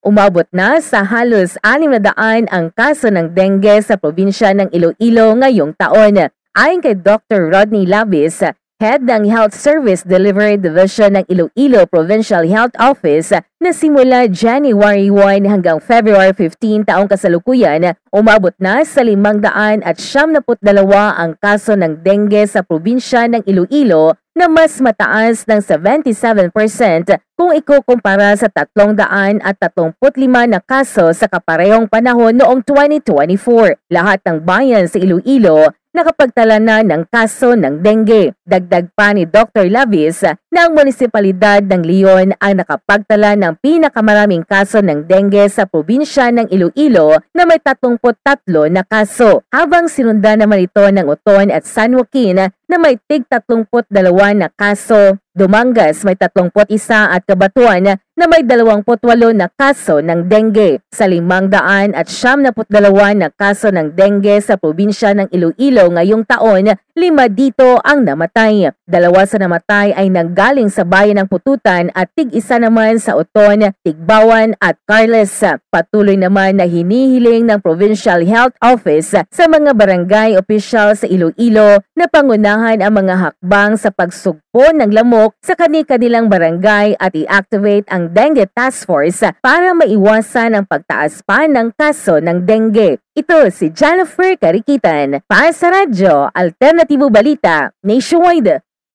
Umabot na sa halos 600 ang kaso ng dengue sa probinsya ng Iloilo ngayong taon. Ayon kay Dr. Rodney Labis, Head ng Health Service Delivery Division ng Iloilo Provincial Health Office na simula January 1 hanggang February 15 taong kasalukuyan, umabot na sa 572 ang kaso ng dengue sa probinsya ng Iloilo na mas mataas ng 77% kung ikukumpara sa 335 na kaso sa kaparehong panahon noong 2024. Lahat ng bayan sa Iloilo nakapagtala na ng kaso ng dengue. Dagdag pa ni Dr. Lavis na ang munisipalidad ng Leon ang nakapagtala ng pinakamaraming kaso ng dengue sa probinsya ng Iloilo na may 33 na kaso, habang sinundan naman ito ng Oton at San Joaquin na may tig-32 na kaso. Dumangas may 31 at Cabatuan na may 28 na kaso ng dengue. Sa 572 na kaso ng dengue sa probinsya ng Iloilo ngayong taon, 5 dito ang namatay. 2 sa namatay ay nanggaling sa bayan ng Pututan at tig-1 naman sa Oton, Tigbawan at Carles. Patuloy naman na hinihiling ng Provincial Health Office sa mga barangay official sa Iloilo na pangunahan ang mga hakbang sa pagsugpo ng lamok sa kani-kanilang barangay at i-activate ang Dengue Task Force para maiwasan ang pagtaas pa ng kaso ng dengue. Ito si Jennifer Karikitan para sa Radyo Alternatibo Balita Nationwide.